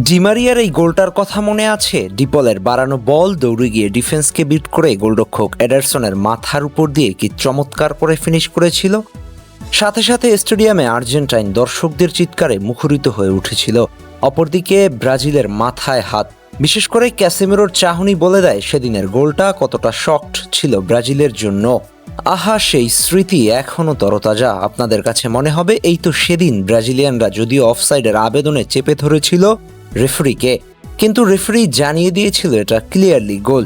D মারিয়ার এই গোলটার কথা মনে আছে? ডিপলের বাড়ানো বল দৌড়ে গিয়ে ডিফেন্সকে বিট করে গোলরক্ষক এডারসনের মাথার উপর দিয়ে কি চমৎকার করে ফিনিশ করেছিল। সাথে সাথে স্টেডিয়ামে আর্জেন্টাইন দর্শকদের চিৎকারে মুখরিত হয়ে উঠেছিল। অপরদিকে ব্রাজিলের মাথায় হাত, বিশেষ করে ক্যাসেমিরোর চাহনি বলে দেয় সেদিনের গোলটা কতটা শক্ট ছিল ব্রাজিলের জন্য। আহা, সেই স্মৃতি এখনও তরতাজা। আপনাদের কাছে মনে হবে এই তো সেদিন ব্রাজিলিয়ানরা যদিও অফসাইডের আবেদনে চেপে ধরেছিল রেফারিকে, কিন্তু রেফারি জানিয়ে দিয়েছিল এটা ক্লিয়ারলি গোল।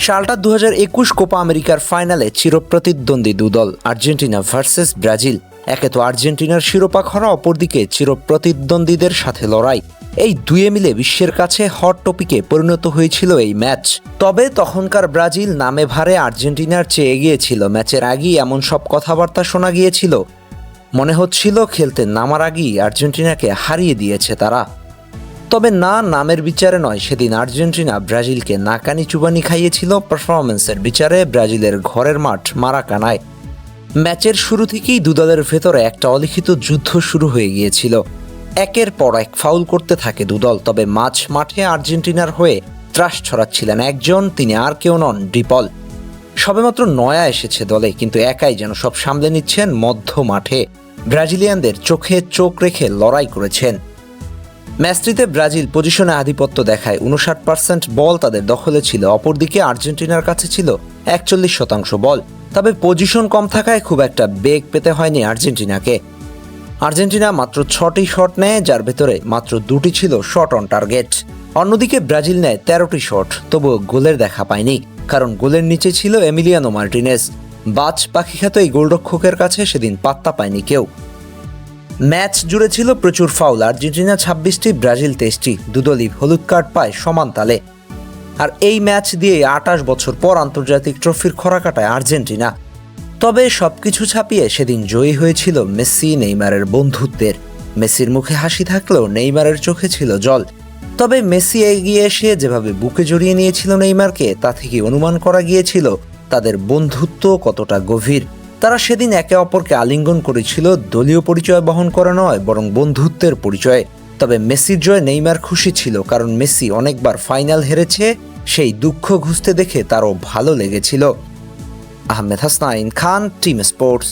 সালটা 2021 কোপা আমেরিকার ফাইনালে চিরপ্রতিদ্বন্দ্বী দুদল আর্জেন্টিনা ভার্সেস ব্রাজিল। একে তো আর্জেন্টিনার শিরোপা খরা, অপরদিকে চিরপ্রতিদ্বন্দ্বীদের সাথে লড়াই। এই দুয়ে মিলে বিশ্বের কাছে হট টপিকে পরিণত হয়েছিল এই ম্যাচ। তবে তখনকার ব্রাজিল নামে ভারে আর্জেন্টিনার চেয়ে এগিয়েছিল। ম্যাচের আগেই এমন সব কথাবার্তা শোনা গিয়েছিল, মনে হচ্ছিল খেলতে নামার আগেই আর্জেন্টিনাকে হারিয়ে দিয়েছে তারা। তবে না, নামের বিচারে নয়, সেদিন আর্জেন্টিনা ব্রাজিলকে নাকানি চুবানি খাইয়েছিল পারফরমেন্সের বিচারে। ব্রাজিলের ঘরের মাঠ মারাকানায় ম্যাচের শুরু থেকেই দুদলের ভেতরে একটা অলিখিত যুদ্ধ শুরু হয়ে গিয়েছিল। একের পর এক ফাউল করতে থাকে দুদল। তবে মাঝ মাঠে আর্জেন্টিনার হয়ে ত্রাস ছড়াচ্ছিলেন একজন, তিনি আর কেউ নন, ডিপল। সবেমাত্র নয়া এসেছে দলে, কিন্তু একাই যেন সব সামলে নিচ্ছেন মধ্য মাঠে। ব্রাজিলিয়ানদের চোখে চোখ রেখে লড়াই করেছেন। ম্যাচটিতে ব্রাজিল পজিশনে আধিপত্য দেখায়, 59% বল তাদের দখলে ছিল। অপরদিকে আর্জেন্টিনার কাছে ছিল 41% বল। তবে পজিশন কম থাকায় খুব একটা বেগ পেতে হয়নি আর্জেন্টিনাকে। আর্জেন্টিনা মাত্র 6টি শট নেয়, যার ভেতরে মাত্র 2টি ছিল শট অন টার্গেট। অন্যদিকে ব্রাজিল নেয় 13টি শট, তবুও গোলের দেখা পায়নি, কারণ গোলের নিচে ছিল এমিলিয়ানো মার্টিনেজ। বাজ পাখি খ্যাত এই গোলরক্ষকের কাছে সেদিন পাত্তা পায়নি কেউ। ম্যাচ জুড়ে ছিল প্রচুর ফাউল। আর্জেন্টিনা 26টি, ব্রাজিল 23টি। দুদলই হলুদ কার্ড পায় সমান তালে। আর এই ম্যাচ দিয়ে 28 বছর পর আন্তর্জাতিক ট্রফির খরা কাটায় আর্জেন্টিনা। তবে সবকিছু ছাপিয়ে সেদিন জয়ী হয়েছিল মেসি নেইমারের বন্ধুত্বের। মেসির মুখে হাসি থাকলেও নেইমারের চোখে ছিল জল। তবে মেসি এগিয়ে এসে যেভাবে বুকে জড়িয়ে নিয়েছিল নেইমারকে, তা থেকে অনুমান করা গিয়েছিল তাদের বন্ধুত্ব কতটা গভীর। তারা সেদিন একে অপরকে আলিঙ্গন করেছিল দলীয় পরিচয় বহন করে নয়, বরং বন্ধুত্বের পরিচয়ে। তবে মেসির জয় নেইমার খুশি ছিল, কারণ মেসি অনেকবার ফাইনাল হেরেছে, সেই দুঃখ ঘুচতে দেখে তারও ভালো লেগেছিল। আহমেদ হাসনাইন খান, টিম স্পোর্টস।